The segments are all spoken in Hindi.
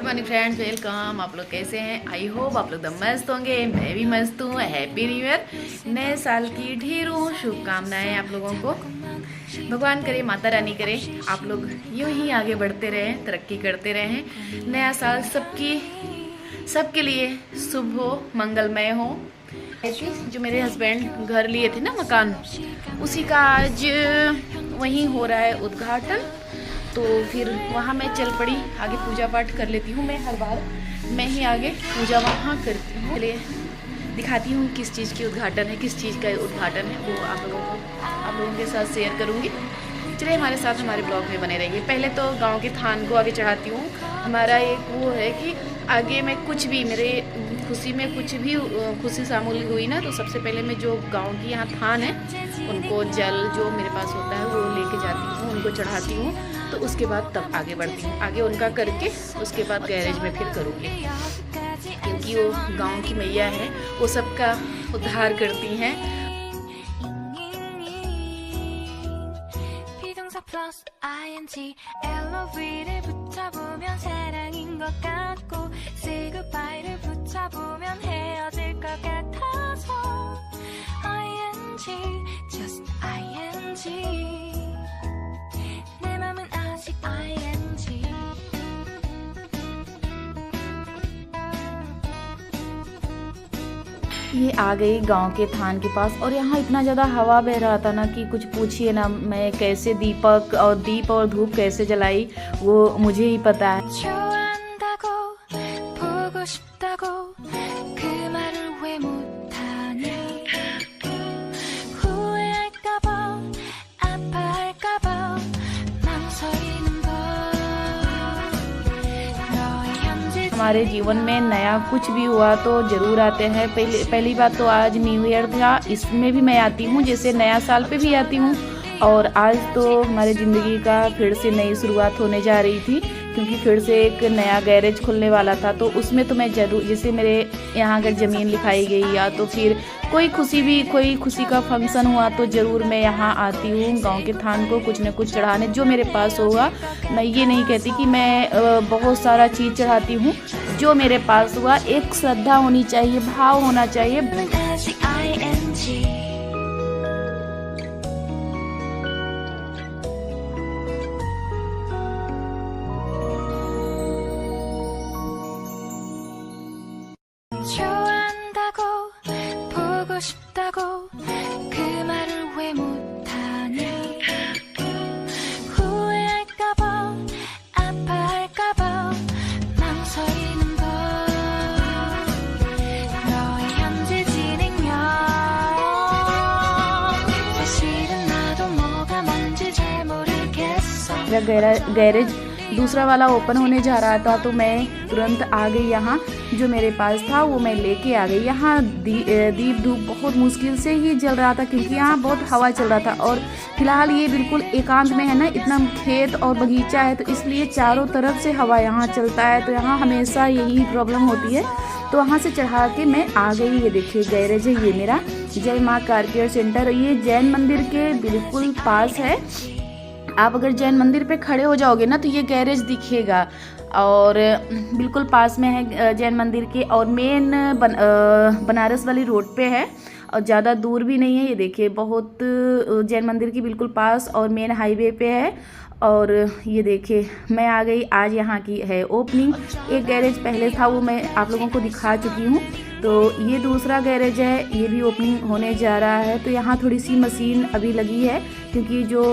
Morning friends, welcome. आप लोग कैसे हैं? आई होप आप लोग एकदम मस्त होंगे। मैं भी मस्त हूँ। हैप्पी न्यू ईयर, नए साल की ढेरों शुभकामनाएं आप लोगों को। भगवान करे, माता रानी करे, आप लोग यूं ही आगे बढ़ते रहें, तरक्की करते रहें। नया साल सबके लिए शुभ हो, मंगलमय हो। जो मेरे हस्बैंड घर लिए थे ना मकान, उसी का आज वहीं हो रहा है उद्घाटन। तो फिर वहाँ मैं चल पड़ी, आगे पूजा पाठ कर लेती हूँ। मैं हर बार मैं ही आगे पूजा वहाँ करती हूँ। चलिए दिखाती हूँ किस चीज़ की उद्घाटन है, किस चीज़ का उद्घाटन है, वो आप लोगों के साथ शेयर करूँगी। चलिए हमारे साथ, हमारे ब्लॉग में बने रहिए। पहले तो गांव के थान को आगे चढ़ाती हूँ। हमारा एक वो है कि आगे मैं कुछ भी, मेरे खुशी में कुछ भी खुशी शामिल हुई ना, तो सबसे पहले मैं जो गांव की यहाँ थान है उनको जल जो मेरे पास होता है वो लेके जाती हूँ, उनको चढ़ाती हूँ। तो उसके बाद तब आगे बढ़ती हूँ। आगे उनका करके उसके बाद गैरेज में फिर करूँगी, क्योंकि वो गाँव की मैया है, वो सबका उद्धार करती हैं। plus ing LOV를 붙여보면 사랑인 것 같고 say goodbye를 붙여보면 헤어질 것 같아서 ing just ing 내 맘은 아직 ing ये आ गई गांव के थान के पास, और यहाँ इतना ज़्यादा हवा बह रहा था ना कि कुछ पूछिए ना। मैं कैसे दीप और धूप कैसे जलाई वो मुझे ही पता है। 좋아한다고 보고 싶다고 그 말을 왜 못하니 후회할까봐 아파할까봐 망설이는 걸 너의 현재 हमारे जीवन में नया कुछ भी हुआ तो ज़रूर आते हैं। पहली बात तो आज न्यू ईयर था, इसमें भी मैं आती हूँ, जैसे नया साल पे भी आती हूँ। और आज तो हमारी ज़िंदगी का फिर से नई शुरुआत होने जा रही थी, क्योंकि फिर से एक नया गैरेज खुलने वाला था। तो उसमें तो मैं ज़रूर, जैसे मेरे यहाँ अगर ज़मीन लिखाई गई या तो फिर कोई खुशी का फंक्शन हुआ तो ज़रूर मैं यहाँ आती हूँ गांव के थान को कुछ न कुछ चढ़ाने, जो मेरे पास होगा। मैं ये नहीं कहती कि मैं बहुत सारा चीज़ चढ़ाती हूँ, जो मेरे पास हुआ। एक श्रद्धा होनी चाहिए, भाव होना चाहिए। 아직 ing 좋아한다고 보고 싶다고 그 말을 왜 못하니 후회할까봐 아파할까봐 망설이는 걸 너의 현재 진행형 사실은 나도 뭐가 뭔지 잘 모르겠어 मेरा गैरेज दूसरा वाला ओपन होने जा रहा था, तो मैं तुरंत आ गई। यहाँ जो मेरे पास था वो मैं लेके आ गई। यहाँ दीप धूप बहुत मुश्किल से ही जल रहा था, क्योंकि यहाँ बहुत हवा चल रहा था। और फिलहाल ये बिल्कुल एकांत में है ना, इतना खेत और बगीचा है, तो इसलिए चारों तरफ से हवा यहाँ चलता है। तो यहाँ हमेशा यही प्रॉब्लम होती है। तो वहाँ से चढ़ा के मैं आ गई। ये देखिए गैरेज है ये मेरा, जय माँ कार केयर सेंटर। ये जैन मंदिर के बिल्कुल पास है। आप अगर जैन मंदिर पे खड़े हो जाओगे ना तो ये गैरेज दिखेगा, और बिल्कुल पास में है जैन मंदिर के। और मेन बनारस वाली रोड पे है, और ज़्यादा दूर भी नहीं है। ये देखिए बहुत जैन मंदिर की बिल्कुल पास और मेन हाईवे पे है। और ये देखिए मैं आ गई। आज यहाँ की है ओपनिंग। एक गैरेज पहले था, वो मैं आप लोगों को दिखा चुकी हूँ। तो ये दूसरा गैरेज है, ये भी ओपनिंग होने जा रहा है। तो यहाँ थोड़ी सी मशीन अभी लगी है, क्योंकि जो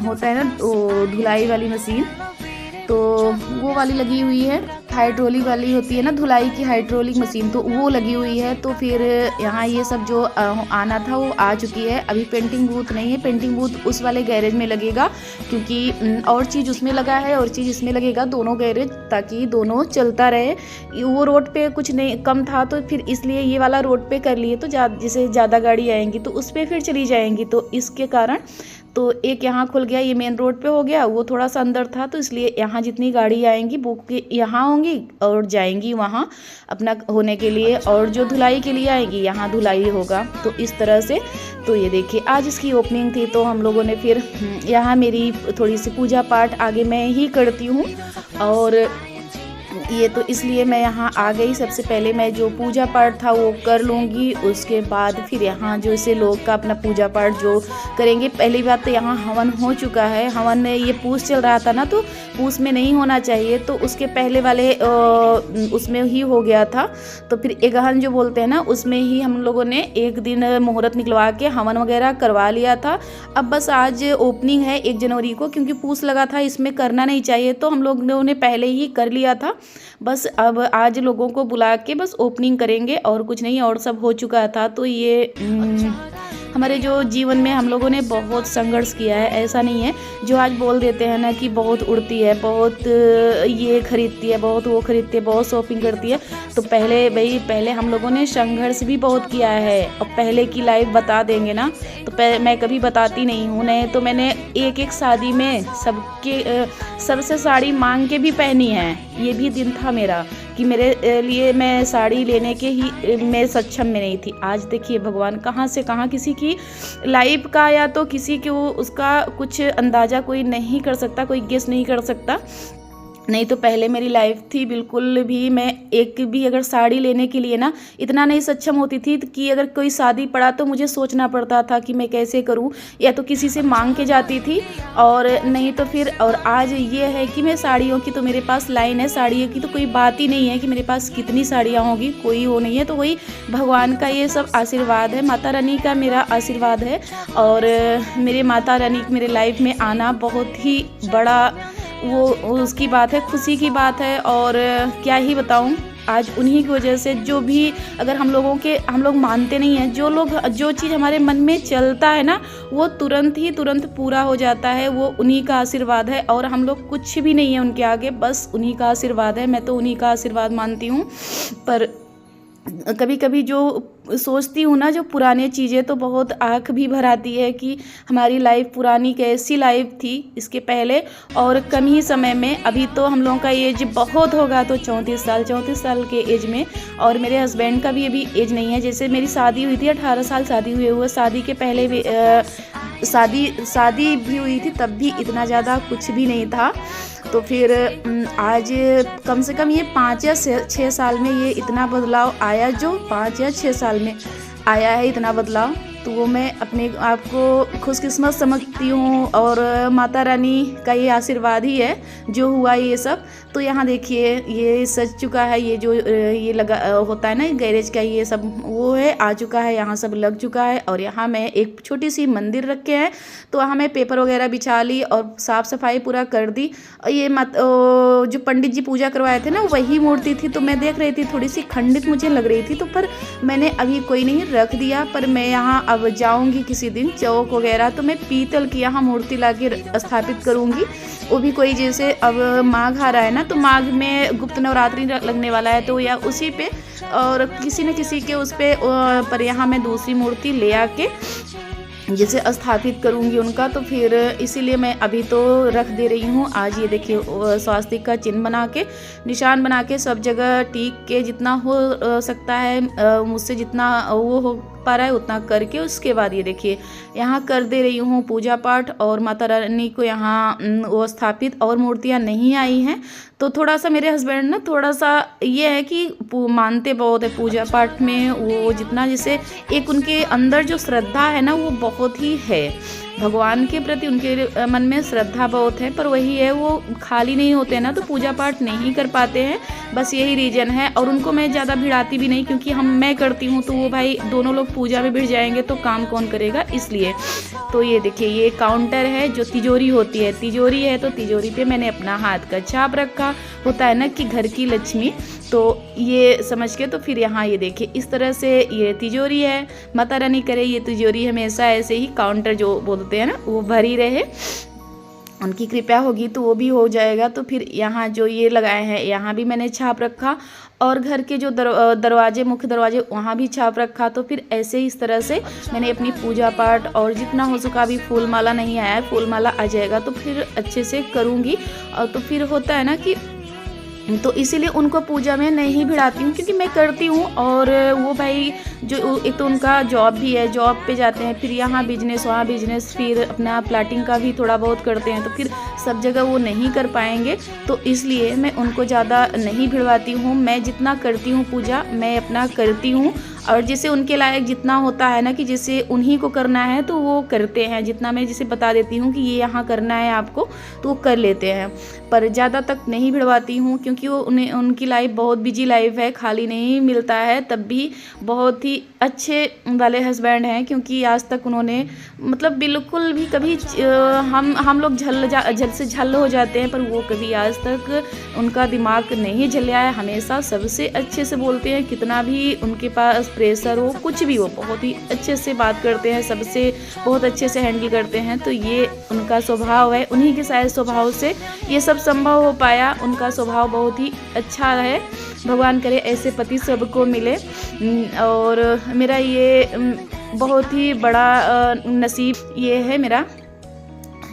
होता है ना वो धुलाई वाली मशीन, तो वो वाली लगी हुई है। हाइड्रोलिक वाली होती है ना धुलाई की, हाइड्रोलिक मशीन, तो वो लगी हुई है। तो फिर यहाँ ये सब जो आना था वो आ चुकी है। अभी पेंटिंग बूथ नहीं है, पेंटिंग बूथ उस वाले गैरेज में लगेगा, क्योंकि और चीज़ उसमें लगा है और चीज़ इसमें लगेगा, दोनों गैरेज, ताकि दोनों चलता रहे। वो रोड पे कुछ नहीं कम था, तो फिर इसलिए ये वाला रोड पे कर लिए। तो जैसे ज़्यादा गाड़ी आएंगी तो उस पर फिर चली जाएंगी, तो इसके कारण तो एक यहाँ खुल गया, ये मेन रोड पे हो गया। वो थोड़ा सा अंदर था, तो इसलिए यहाँ जितनी गाड़ी आएंगी वो यहाँ होंगी और जाएंगी वहाँ अपना होने के लिए, और जो धुलाई के लिए आएंगी यहाँ धुलाई होगा। तो इस तरह से तो ये देखिए आज इसकी ओपनिंग थी, तो हम लोगों ने फिर यहाँ मेरी थोड़ी सी पूजा पाठ आगे मैं ही करती हूँ। और ये तो इसलिए मैं यहाँ आ गई। सबसे पहले मैं जो पूजा पाठ था वो कर लूँगी, उसके बाद फिर यहाँ जो ऐसे लोग का अपना पूजा पाठ जो करेंगे। पहली बात तो यहाँ हवन हो चुका है। हवन ये पूस चल रहा था ना, तो पूस में नहीं होना चाहिए, तो उसके पहले वाले उसमें ही हो गया था। तो फिर एगहन जो बोलते हैं ना, उसमें ही हम लोगों ने एक दिन मुहूर्त निकलवा के हवन वगैरह करवा लिया था। अब बस आज ओपनिंग है 1 जनवरी को, क्योंकि पूस लगा था, इसमें करना नहीं चाहिए, तो हम लोगों ने पहले ही कर लिया था। बस अब आज लोगों को बुला के बस ओपनिंग करेंगे और कुछ नहीं, और सब हो चुका था। तो ये हमारे जो जीवन में हम लोगों ने बहुत संघर्ष किया है। ऐसा नहीं है जो आज बोल देते हैं ना कि बहुत उड़ती है, बहुत ये खरीदती है, बहुत वो खरीदती है, बहुत शॉपिंग करती है। तो पहले हम लोगों ने संघर्ष भी बहुत किया है। और पहले की लाइफ बता देंगे ना, तो मैं कभी बताती नहीं हूँ। नहीं तो मैंने एक शादी में सबसे साड़ी मांग के भी पहनी है। ये भी दिन था मेरा कि मेरे लिए मैं साड़ी लेने के ही मैं सक्षम में नहीं थी। आज देखिए भगवान कहाँ से कहाँ, किसी की लाइफ का या तो किसी को उसका कुछ अंदाज़ा कोई नहीं कर सकता, कोई गेस नहीं कर सकता। नहीं तो पहले मेरी लाइफ थी बिल्कुल भी, मैं एक भी अगर साड़ी लेने के लिए ना इतना नहीं सक्षम होती थी कि अगर कोई शादी पड़ा तो मुझे सोचना पड़ता था कि मैं कैसे करूं, या तो किसी से मांग के जाती थी, और नहीं तो फिर। और आज ये है कि मैं साड़ियों की तो मेरे पास लाइन है, साड़ियों की तो कोई बात ही नहीं है कि मेरे पास कितनी साड़ियाँ होंगी, कोई वो नहीं है। तो वही भगवान का ये सब आशीर्वाद है, माता रानी का मेरा आशीर्वाद है। और मेरे माता रानी मेरे लाइफ में आना बहुत ही बड़ा वो उसकी बात है, खुशी की बात है। और क्या ही बताऊं, आज उन्हीं की वजह से जो भी, अगर हम लोग मानते नहीं हैं, जो चीज़ हमारे मन में चलता है ना, वो तुरंत पूरा हो जाता है। वो उन्हीं का आशीर्वाद है, और हम लोग कुछ भी नहीं है उनके आगे, बस उन्हीं का आशीर्वाद है। मैं तो उन्हीं का आशीर्वाद मानती हूँ। पर कभी कभी जो सोचती हूँ ना, जो पुरानी चीज़ें, तो बहुत आँख भी भर आती है कि हमारी लाइफ पुरानी कैसी लाइफ थी इसके पहले, और कम ही समय में। अभी तो हम लोगों का एज बहुत होगा, तो 34 साल के एज में। और मेरे हस्बैंड का भी अभी एज नहीं है। जैसे मेरी शादी हुई थी 18 साल शादी हुए शादी के पहले भी शादी भी हुई थी, तब भी इतना ज़्यादा कुछ भी नहीं था। तो फिर आज कम से कम ये 5 या 6 साल में ये इतना बदलाव आया, जो 5 या 6 साल में आया है इतना बदलाव। तो वो मैं अपने आप को खुशकिस्मत समझती हूँ, और माता रानी का ये आशीर्वाद ही है जो हुआ ये सब। तो यहाँ देखिए ये सज चुका है, ये जो ये लगा होता है ना गैरेज का, ये सब वो है, आ चुका है, यहाँ सब लग चुका है। और यहाँ मैं एक छोटी सी मंदिर रखे हैं, तो वहाँ मैं पेपर वगैरह बिछा ली और साफ़ सफाई पूरा कर दी। ये जो पंडित जी पूजा करवाए थे ना, वही मूर्ति थी, तो मैं देख रही थी थोड़ी सी खंडित मुझे लग रही थी, तो पर मैंने अभी कोई नहीं रख दिया। पर मैं यहाँ अब जाऊंगी किसी दिन चौक वगैरह, तो मैं पीतल की यहाँ मूर्ति लाके स्थापित करूंगी। वो भी कोई, जैसे अब माघ आ रहा है ना, तो माघ में गुप्त नवरात्रि लगने वाला है, तो या उसी पे और किसी न किसी के उस पे पर यहाँ मैं दूसरी मूर्ति ले आके जैसे स्थापित करूंगी उनका। तो फिर इसीलिए मैं अभी तो रख दे रही हूँ। आज ये देखिए स्वास्तिक का चिन्ह बना के, निशान बना के, सब जगह टीक के जितना हो सकता है मुझसे जितना वो हो पा रहा है उतना करके, उसके बाद ये देखिए यहाँ कर दे रही हूँ पूजा पाठ। और माता रानी को यहाँ वो स्थापित, और मूर्तियाँ नहीं आई हैं, तो थोड़ा सा मेरे हस्बैंड ना थोड़ा सा ये है कि मानते बहुत है पूजा पाठ में। वो जितना जैसे एक उनके अंदर जो श्रद्धा है ना, वो बहुत ही है भगवान के प्रति, उनके मन में श्रद्धा बहुत है। पर वही है, वो खाली नहीं होते ना, तो पूजा पाठ नहीं कर पाते हैं, बस यही रीज़न है। और उनको मैं ज़्यादा भिड़ाती भी नहीं, क्योंकि मैं करती हूँ तो वो भाई दोनों लोग पूजा में भिड़ जाएंगे, तो काम कौन करेगा, इसलिए। तो ये देखिए ये काउंटर है, जो तिजोरी होती है, तिजोरी है, तो तिजोरी पे मैंने अपना हाथ का छाप रखा, होता है ना कि घर की लक्ष्मी, तो ये समझ के। तो फिर यहाँ ये देखिए इस तरह से ये तिजोरी है। माता रानी करे ये तिजोरी हमेशा ऐसे ही काउंटर जो बोलते हैं ना, वो भरी रहे, उनकी कृपा होगी तो वो भी हो जाएगा। तो फिर यहाँ जो ये लगाए हैं, यहाँ भी मैंने छाप रखा, और घर के जो दरवाजे, मुख्य दरवाजे, वहाँ भी छाप रखा। तो फिर ऐसे ही इस तरह से मैंने अपनी पूजा पाठ, और जितना हो सका, अभी फूल माला नहीं आया है, फूल माला आ जाएगा तो फिर अच्छे से करूँगी। और तो फिर होता है ना कि तो इसीलिए उनको पूजा में नहीं भिड़ाती हूँ, क्योंकि मैं करती हूँ। और वो भाई जो एक तो उनका जॉब भी है, जॉब पे जाते हैं, फिर यहाँ बिजनेस, वहाँ बिजनेस, फिर अपना प्लाटिंग का भी थोड़ा बहुत करते हैं, तो फिर सब जगह वो नहीं कर पाएंगे। तो इसलिए मैं उनको ज़्यादा नहीं भिड़वाती हूँ। मैं जितना करती हूँ पूजा मैं अपना करती हूँ, और जैसे उनके लायक जितना होता है ना कि जैसे उन्हीं को करना है तो वो करते हैं। जितना मैं जैसे बता देती हूँ कि ये यहाँ करना है आपको, तो वो कर लेते हैं। पर ज़्यादा तक नहीं भिड़वाती हूँ, क्योंकि वो उनकी लाइफ बहुत बिजी लाइफ है, खाली नहीं मिलता है। तब भी बहुत ही अच्छे वाले हस्बैंड हैं, क्योंकि आज तक उन्होंने मतलब बिल्कुल भी कभी हम लोग झल से झल हो जाते हैं, पर वो कभी आज तक उनका दिमाग नहीं झलिया है। हमेशा सबसे अच्छे से बोलते हैं, कितना भी उनके पास प्रेशर हो, कुछ भी हो, बहुत ही अच्छे से बात करते हैं, सबसे बहुत अच्छे से हैंडल करते हैं। तो ये उनका स्वभाव है, उन्हीं के शायद स्वभाव से ये सब संभव हो पाया। उनका स्वभाव बहुत ही अच्छा है। भगवान करे ऐसे पति सबको मिले। और मेरा ये बहुत ही बड़ा नसीब ये है मेरा।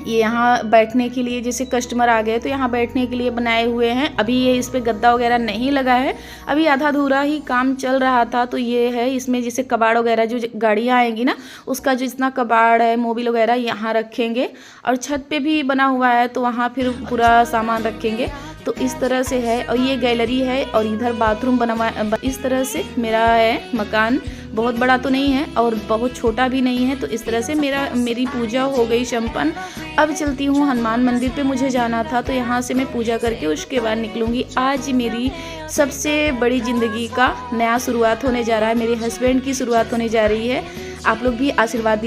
ये यहाँ बैठने के लिए जैसे कस्टमर आ गए तो यहाँ बैठने के लिए बनाए हुए हैं। अभी ये इस पे गद्दा वगैरह नहीं लगा है, अभी आधा अधूरा ही काम चल रहा था। तो ये है, इसमें जैसे कबाड़ वगैरह जो गाड़ियाँ आएंगी ना, उसका जो जितना कबाड़ है, मोबिल वगैरह यहाँ रखेंगे। और छत पे भी बना हुआ है तो वहाँ फिर पूरा सामान रखेंगे। तो इस तरह से है। और ये गैलरी है, और इधर बाथरूम बनवा। इस तरह से मेरा है मकान। बहुत बड़ा तो नहीं है और बहुत छोटा भी नहीं है। तो इस तरह से मेरी पूजा हो गई संपन्न। अब चलती हूँ हनुमान मंदिर पे, मुझे जाना था, तो यहाँ से मैं पूजा करके उसके बाद निकलूँगी। आज मेरी सबसे बड़ी ज़िंदगी का नया शुरुआत होने जा रहा है, मेरे हस्बैंड की शुरुआत होने जा रही है। आप लोग भी आशीर्वाद